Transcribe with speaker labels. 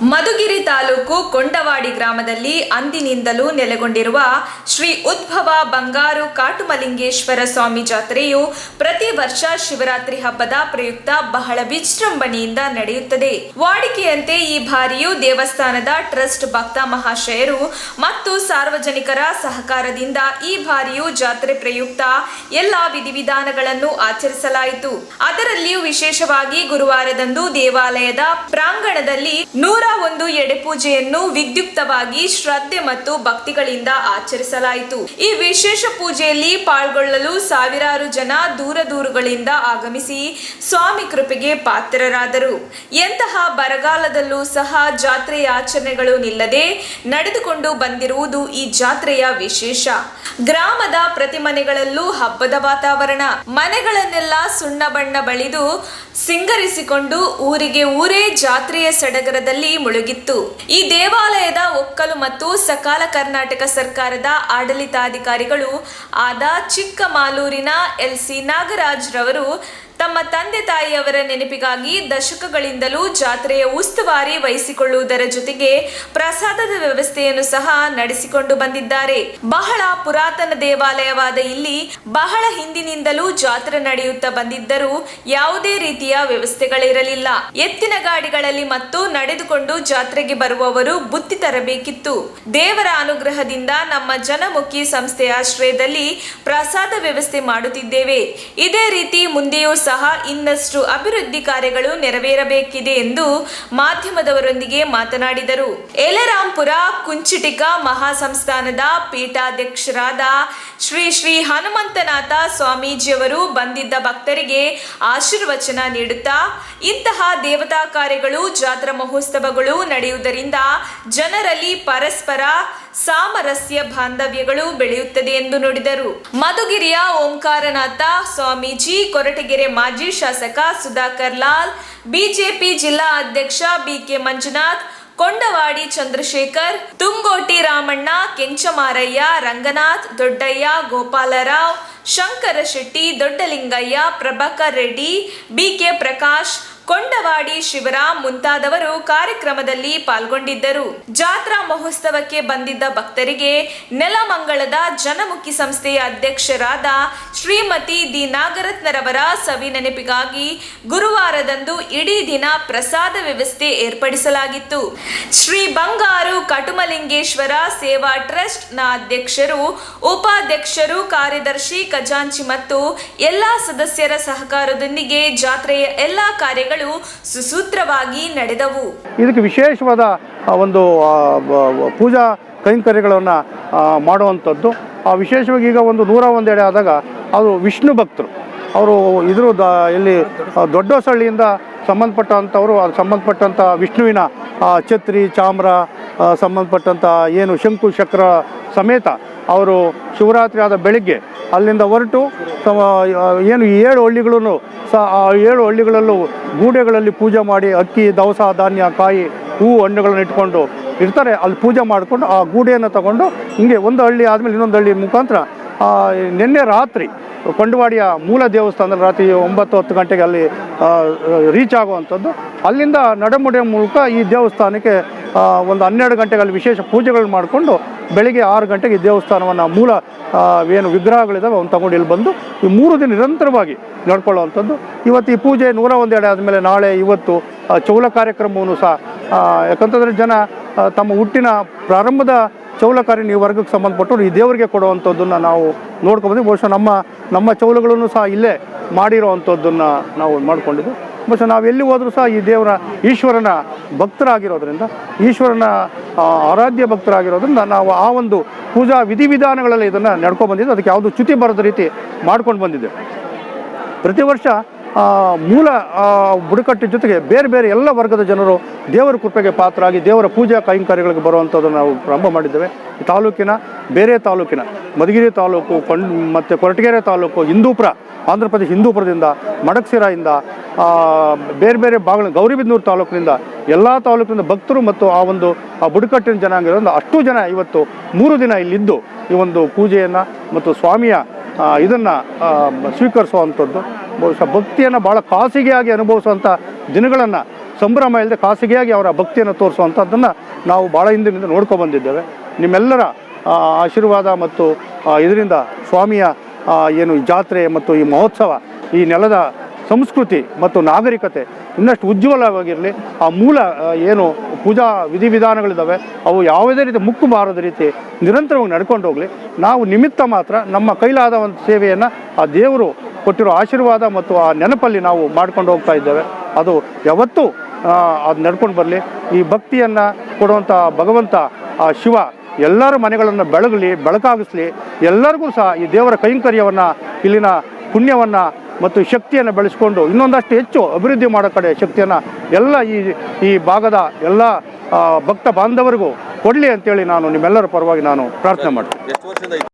Speaker 1: ಮಧುಗಿರಿ ತಾಲೂಕು ಕೊಂಡವಾಡಿ ಗ್ರಾಮದಲ್ಲಿ ಅಂದಿನಿಂದಲೂ ನೆಲೆಗೊಂಡಿರುವ ಶ್ರೀ ಉದ್ಭವ ಬಂಗಾರು ಕಾಟುಮಲಿಂಗೇಶ್ವರ ಸ್ವಾಮಿ ಜಾತ್ರೆಯು ಪ್ರತಿ ವರ್ಷ ಶಿವರಾತ್ರಿ ಹಬ್ಬದ ಪ್ರಯುಕ್ತ ಬಹಳ ವಿಜೃಂಭಣೆಯಿಂದ ನಡೆಯುತ್ತದೆ. ವಾಡಿಕೆಯಂತೆ ಈ ಬಾರಿಯೂ ದೇವಸ್ಥಾನದ ಟ್ರಸ್ಟ್ ಭಕ್ತ ಮಹಾಶಯರು ಮತ್ತು ಸಾರ್ವಜನಿಕರ ಸಹಕಾರದಿಂದ ಈ ಬಾರಿಯೂ ಜಾತ್ರೆ ಪ್ರಯುಕ್ತ ಎಲ್ಲ ವಿಧಿವಿಧಾನಗಳನ್ನು ಆಚರಿಸಲಾಯಿತು. ಅದರಲ್ಲಿಯೂ ವಿಶೇಷವಾಗಿ ಗುರುವಾರದಂದು ದೇವಾಲಯದ ಪ್ರಾಂಗಣದಲ್ಲಿ 101 ಎಡೆಪೂಜೆಯನ್ನು ವಿದ್ಯುಕ್ತವಾಗಿ ಶ್ರದ್ಧೆ ಮತ್ತು ಭಕ್ತಿಗಳಿಂದ ಆಚರಿಸಲಾಯಿತು. ಈ ವಿಶೇಷ ಪೂಜೆಯಲ್ಲಿ ಪಾಲ್ಗೊಳ್ಳಲು ಸಾವಿರಾರು ಜನ ದೂರಗಳಿಂದ ಆಗಮಿಸಿ ಸ್ವಾಮಿ ಕೃಪೆಗೆ ಪಾತ್ರರಾದರು. ಎಂತಹ ಬರಗಾಲದಲ್ಲೂ ಸಹ ಜಾತ್ರೆಯ ಆಚರಣೆಗಳು ನಿಲ್ಲದೆ ನಡೆದುಕೊಂಡು ಬಂದಿರುವುದು ಈ ಜಾತ್ರೆಯ ವಿಶೇಷ. ಗ್ರಾಮದ ಪ್ರತಿ ಮನೆಗಳಲ್ಲೂ ಹಬ್ಬದ ವಾತಾವರಣ. ಮನೆಗಳನ್ನೆಲ್ಲ ಸುಣ್ಣ ಬಣ್ಣ ಬಳಿದು ಸಿಂಗರಿಸಿಕೊಂಡು ಊರಿಗೆ ಊರೇ ಜಾತ್ರೆಯ ಸಡಗರದಲ್ಲಿ ಮುಳುಗಿತ್ತು. ಈ ದೇವಾಲಯದ ಒಕ್ಕಲು ಮತ್ತು ಸಕಾಲ ಕರ್ನಾಟಕ ಸರ್ಕಾರದ ಆಡಳಿತಾಧಿಕಾರಿಗಳು ಆದ ಚಿಕ್ಕಮಾಲೂರಿನ ಎಲ್.ಸಿ. ನಾಗರಾಜ್ ರವರು ತಮ್ಮ ತಂದೆ ತಾಯಿಯವರ ನೆನಪಿಗಾಗಿ ದಶಕಗಳಿಂದಲೂ ಜಾತ್ರೆಯ ಉಸ್ತುವಾರಿ ವಹಿಸಿಕೊಳ್ಳುವುದರ ಜೊತೆಗೆ ಪ್ರಸಾದದ ವ್ಯವಸ್ಥೆಯನ್ನು ಸಹ ನಡೆಸಿಕೊಂಡು ಬಂದಿದ್ದಾರೆ. ಬಹಳ ಪುರಾತನ ದೇವಾಲಯವಾದ ಇಲ್ಲಿ ಬಹಳ ಹಿಂದಿನಿಂದಲೂ ಜಾತ್ರೆ ನಡೆಯುತ್ತಾ ಬಂದಿದ್ದರೂ ಯಾವುದೇ ರೀತಿಯ ವ್ಯವಸ್ಥೆಗಳಿರಲಿಲ್ಲ. ಎತ್ತಿನ ಗಾಡಿಗಳಲ್ಲಿ ಮತ್ತು ನಡೆದುಕೊಂಡು ಜಾತ್ರೆಗೆ ಬರುವವರು ಬುತ್ತಿ ತರಬೇಕಿತ್ತು. ದೇವರ ಅನುಗ್ರಹದಿಂದ ನಮ್ಮ ಜನಮುಖಿ ಸಂಸ್ಥೆಯ ಆಶ್ರಯದಲ್ಲಿ ಪ್ರಸಾದ ವ್ಯವಸ್ಥೆ ಮಾಡುತ್ತಿದ್ದೇವೆ. ಇದೇ ರೀತಿ ಮುಂದೆಯೂ ಸಹ ಇನ್ನಷ್ಟು ಅಭಿವೃದ್ಧಿ ಕಾರ್ಯಗಳು ನೆರವೇರಬೇಕಿದೆ ಎಂದು ಮಾಧ್ಯಮದವರೊಂದಿಗೆ ಮಾತನಾಡಿದರು. ಯಲರಾಂಪುರ ಕುಂಚಿಟಿಕ ಮಹಾಸಂಸ್ಥಾನದ ಪೀಠಾಧ್ಯಕ್ಷರಾದ ಶ್ರೀ ಹನುಮಂತನಾಥ ಸ್ವಾಮೀಜಿಯವರು ಬಂದಿದ್ದ ಭಕ್ತರಿಗೆ ಆಶೀರ್ವಚನ ನೀಡುತ್ತಾ, ಇಂತಹ ದೇವತಾ ಕಾರ್ಯಗಳು ಜಾತ್ರಾ ಮಹೋತ್ಸವಗಳು ನಡೆಯುವುದರಿಂದ ಜನರಲ್ಲಿ ಪರಸ್ಪರ ಸಾಮರಸ್ಯ ಬಾಂಧವ್ಯಗಳು ಬೆಳೆಯುತ್ತದೆ ಎಂದು ನುಡಿದರು. ಮಧುಗಿರಿಯ ಓಂಕಾರನಾಥ ಸ್ವಾಮೀಜಿ, ಕೊರಟಗೆರೆ ಮಾಜಿ ಶಾಸಕ ಸುಧಾಕರ್ ಲಾಲ್, ಬಿಜೆಪಿ ಜಿಲ್ಲಾ ಅಧ್ಯಕ್ಷ ಬಿ.ಕೆ. ಮಂಜುನಾಥ್, ಕೊಂಡವಾಡಿ ಚಂದ್ರಶೇಖರ್, ತುಂಗೋಟಿ ರಾಮಣ್ಣ, ಕೆಂಚಮಾರಯ್ಯ, ರಂಗನಾಥ್, ದೊಡ್ಡಯ್ಯ, ಗೋಪಾಲರಾವ್, ಶಂಕರ ಶೆಟ್ಟಿ, ದೊಡ್ಡಲಿಂಗಯ್ಯ, ಪ್ರಭಾಕರ್ ರೆಡ್ಡಿ, ಬಿ.ಕೆ. ಪ್ರಕಾಶ್, ಕೊಂಡವಾಡಿ ಶಿವರಾಮ್ ಮುಂತಾದವರು ಕಾರ್ಯಕ್ರಮದಲ್ಲಿ ಪಾಲ್ಗೊಂಡಿದ್ದರು. ಜಾತ್ರಾ ಮಹೋತ್ಸವಕ್ಕೆ ಬಂದಿದ್ದ ಭಕ್ತರಿಗೆ ನೆಲಮಂಗಲದ ಜನಮುಖಿ ಸಂಸ್ಥೆಯ ಅಧ್ಯಕ್ಷರಾದ ಶ್ರೀಮತಿ ದಿ ನಾಗರತ್ನರವರ ಸವಿ ನೆನಪಿಗಾಗಿ ಗುರುವಾರದಂದು ಇಡೀ ದಿನ ಪ್ರಸಾದ ವ್ಯವಸ್ಥೆ ಏರ್ಪಡಿಸಲಾಗಿತ್ತು. ಶ್ರೀ ಬಂಗಾರು ಕಟುಮಲಿಂಗೇಶ್ವರ ಸೇವಾ ಟ್ರಸ್ಟ್ ನ ಅಧ್ಯಕ್ಷರು, ಉಪಾಧ್ಯಕ್ಷರು, ಕಾರ್ಯದರ್ಶಿ, ಖಜಾಂಚಿ ಮತ್ತು ಎಲ್ಲಾ ಸದಸ್ಯರ ಸಹಕಾರದೊಂದಿಗೆ ಜಾತ್ರೆಯ ಎಲ್ಲಾ ಕಾರ್ಯಗಳು ಸುಸೂತ್ರವಾಗಿ ನಡೆದವು.
Speaker 2: ಇದಕ್ಕೆ ವಿಶೇಷವಾದ ಒಂದು ಪೂಜಾ ಕೈಂಕರ್ಯಗಳನ್ನು ಮಾಡುವಂಥದ್ದು. ವಿಶೇಷವಾಗಿ ಈಗ ಒಂದು 101 ಎಡೆ ಆದಾಗ ಅದು ವಿಷ್ಣು ಭಕ್ತರು ಅವರು ಇಲ್ಲಿ ದೊಡ್ಡಸಳ್ಳಿಯಿಂದ ಸಂಬಂಧಪಟ್ಟಂಥವರು ಸಂಬಂಧಪಟ್ಟಂಥ ವಿಷ್ಣುವಿನ ಛತ್ರಿ ಚಾಮ್ರ ಸಂಬಂಧಪಟ್ಟಂಥ ಏನು ಶಂಕು ಚಕ್ರ ಸಮೇತ ಅವರು ಶಿವರಾತ್ರಿ ಆದ ಬೆಳಿಗ್ಗೆ ಅಲ್ಲಿಂದ ಹೊರಟು ಏನು 7 ಹಳ್ಳಿಗಳನ್ನು ಸಹ ಆ 7 ಹಳ್ಳಿಗಳಲ್ಲೂ ಗೂಡೆಗಳಲ್ಲಿ ಪೂಜೆ ಮಾಡಿ ಅಕ್ಕಿ ದವಸ ಧಾನ್ಯ ಕಾಯಿ ಹೂವು ಹಣ್ಣುಗಳನ್ನು ಇಟ್ಕೊಂಡು ಇರ್ತಾರೆ. ಅಲ್ಲಿ ಪೂಜೆ ಮಾಡಿಕೊಂಡು ಆ ಗೂಡೆಯನ್ನು ತಗೊಂಡು ಹಿಂಗೆ ಒಂದು ಹಳ್ಳಿ ಆದಮೇಲೆ ಇನ್ನೊಂದು ಹಳ್ಳಿ ಮುಖಾಂತರ ನಿನ್ನೆ ರಾತ್ರಿ ಕೊಂಡವಾಡಿಯ ಮೂಲ ದೇವಸ್ಥಾನದಲ್ಲಿ ರಾತ್ರಿ 9-10 ಗಂಟೆಗೆ ಅಲ್ಲಿ ರೀಚ್ ಆಗುವಂಥದ್ದು. ಅಲ್ಲಿಂದ ನಡಮುಡಿಯ ಮೂಲಕ ಈ ದೇವಸ್ಥಾನಕ್ಕೆ ಒಂದು 12 ಗಂಟೆಗೆ ಅಲ್ಲಿ ವಿಶೇಷ ಪೂಜೆಗಳು ಮಾಡಿಕೊಂಡು ಬೆಳಿಗ್ಗೆ 6 ಗಂಟೆಗೆ ಈ ದೇವಸ್ಥಾನವನ್ನು ಮೂಲ ಏನು ವಿಗ್ರಹಗಳಿದ್ದಾವೆ ಅವನ್ನ ತಗೊಂಡು ಇಲ್ಲಿ ಬಂದು ಈ 3 ದಿನ ನಿರಂತರವಾಗಿ ನಡ್ಕೊಳ್ಳುವಂಥದ್ದು. ಇವತ್ತು ಈ ಪೂಜೆ 101 ಎಡೆ ಆದಮೇಲೆ ನಾಳೆ ಇವತ್ತು ಚೌಲ ಕಾರ್ಯಕ್ರಮವನ್ನು ಸಹ ಯಾಕಂತಂದರೆ ಜನ ತಮ್ಮ ಹುಟ್ಟಿನ ಪ್ರಾರಂಭದ ಚೌಲ ಕಾರ್ಯ ಈ ವರ್ಗಕ್ಕೆ ಸಂಬಂಧಪಟ್ಟರು ಈ ದೇವರಿಗೆ ಕೊಡುವಂಥದ್ದನ್ನು ನಾವು ನೋಡ್ಕೊಬಂದು ಬಹುಶಃ ನಮ್ಮ ಚೌಲಗಳನ್ನು ಸಹ ಇಲ್ಲೇ ಮಾಡಿರೋವಂಥದ್ದನ್ನು ನಾವು ಮಾಡಿಕೊಂಡಿದ್ದು. ಬಹುಶಃ ನಾವು ಎಲ್ಲಿ ಹೋದರೂ ಸಹ ಈ ದೇವರ ಈಶ್ವರನ ಭಕ್ತರಾಗಿರೋದ್ರಿಂದ ಈಶ್ವರನ ಆರಾಧ್ಯ ಭಕ್ತರಾಗಿರೋದ್ರಿಂದ ನಾವು ಆ ಒಂದು ಪೂಜಾ ವಿಧಿವಿಧಾನಗಳಲ್ಲಿ ಇದನ್ನು ನಡ್ಕೊಂಡು ಅದಕ್ಕೆ ಯಾವುದು ಚ್ಯುತಿ ಬರದ ರೀತಿ ಮಾಡ್ಕೊಂಡು ಬಂದಿದೆ. ಪ್ರತಿ ವರ್ಷ ಮೂಲ ಬುಡಕಟ್ಟು ಜೊತೆಗೆ ಬೇರೆ ಬೇರೆ ಎಲ್ಲ ವರ್ಗದ ಜನರು ದೇವರ ಕೃಪೆಗೆ ಪಾತ್ರರಾಗಿ ದೇವರ ಪೂಜಾ ಕೈಂಕರ್ಯಗಳಿಗೆ ಬರುವಂಥದ್ದನ್ನು ನಾವು ಪ್ರಾರಂಭ ಮಾಡಿದ್ದೇವೆ. ಈ ತಾಲೂಕಿನ ಬೇರೆ ತಾಲೂಕಿನ ಮಧುಗಿರಿ ತಾಲೂಕು ಮತ್ತು ಕೊರಟಗೆರೆ ತಾಲೂಕು, ಹಿಂದೂಪುರ ಆಂಧ್ರ ಪ್ರದೇಶ ಹಿಂದೂಪುರದಿಂದ, ಮಡಕ್ಸಿರಾಯಿಂದ, ಬೇರೆ ಬೇರೆ ಗೌರಿಬಿದನೂರು ತಾಲೂಕಿನಿಂದ ಎಲ್ಲ ತಾಲೂಕಿನಿಂದ ಭಕ್ತರು ಮತ್ತು ಆ ಬುಡಕಟ್ಟಿನ ಜನಾಂಗ ಇರೋದು ಅಷ್ಟು ಜನ ಇವತ್ತು 3 ದಿನ ಇಲ್ಲಿದ್ದು ಈ ಒಂದು ಪೂಜೆಯನ್ನು ಮತ್ತು ಸ್ವಾಮಿಯ ಇದನ್ನು ಸ್ವೀಕರಿಸುವಂಥದ್ದು. ಬಹುಶಃ ಭಕ್ತಿಯನ್ನು ಭಾಳ ಖಾಸಗಿಯಾಗಿ ಅನುಭವಿಸುವಂಥ ದಿನಗಳನ್ನು ಸಂಭ್ರಮ ಇಲ್ಲದೆ ಖಾಸಗಿಯಾಗಿ ಅವರ ಭಕ್ತಿಯನ್ನು ತೋರಿಸುವಂಥದ್ದನ್ನು ನಾವು ಭಾಳ ಹಿಂದಿನಿಂದ ನೋಡ್ಕೊಬಂದಿದ್ದೇವೆ. ನಿಮ್ಮೆಲ್ಲರ ಆಶೀರ್ವಾದ ಮತ್ತು ಇದರಿಂದ ಸ್ವಾಮಿಯ ಏನು ಈ ಜಾತ್ರೆ ಮತ್ತು ಈ ಮಹೋತ್ಸವ ಈ ನೆಲದ ಸಂಸ್ಕೃತಿ ಮತ್ತು ನಾಗರಿಕತೆ ಇನ್ನಷ್ಟು ಉಜ್ವಲವಾಗಿರಲಿ. ಆ ಮೂಲ ಏನು ಪೂಜಾ ವಿಧಿವಿಧಾನಗಳಿದ್ದಾವೆ ಅವು ಯಾವುದೇ ರೀತಿ ಮುಕ್ಕು ಬಾರದ ರೀತಿ ನಿರಂತರವಾಗಿ ನಡ್ಕೊಂಡು ಹೋಗಲಿ. ನಾವು ನಿಮಿತ್ತ ಮಾತ್ರ ನಮ್ಮ ಕೈಲಾದ ಒಂದು ಸೇವೆಯನ್ನು ಆ ದೇವರು ಕೊಟ್ಟಿರೋ ಆಶೀರ್ವಾದ ಮತ್ತು ಆ ನೆನಪಲ್ಲಿ ನಾವು ಮಾಡ್ಕೊಂಡು ಹೋಗ್ತಾ ಇದ್ದೇವೆ. ಅದು ಯಾವತ್ತೂ ಅದು ನಡ್ಕೊಂಡು ಬರಲಿ. ಈ ಭಕ್ತಿಯನ್ನು ಕೊಡುವಂಥ ಭಗವಂತ ಆ ಶಿವ ಎಲ್ಲರ ಮನೆಗಳನ್ನು ಬೆಳಕಾಗಿಸಲಿ. ಎಲ್ಲರಿಗೂ ಸಹ ಈ ದೇವರ ಕೈಂಕರ್ಯವನ್ನು ಇಲ್ಲಿನ ಪುಣ್ಯವನ್ನು ಮತ್ತು ಶಕ್ತಿಯನ್ನು ಬೆಳೆಸ್ಕೊಂಡು ಇನ್ನೊಂದಷ್ಟು ಹೆಚ್ಚು ಅಭಿವೃದ್ಧಿ ಮಾಡೋ ಕಡೆ ಶಕ್ತಿಯನ್ನು ಎಲ್ಲ ಈ ಭಾಗದ ಎಲ್ಲ ಭಕ್ತ ಬಾಂಧವರಿಗೂ ಕೊಡಲಿ ಅಂತೇಳಿ ನಾನು ನಿಮ್ಮೆಲ್ಲರ ಪರವಾಗಿ ನಾನು ಪ್ರಾರ್ಥನೆ ಮಾಡ್ತೀನಿ.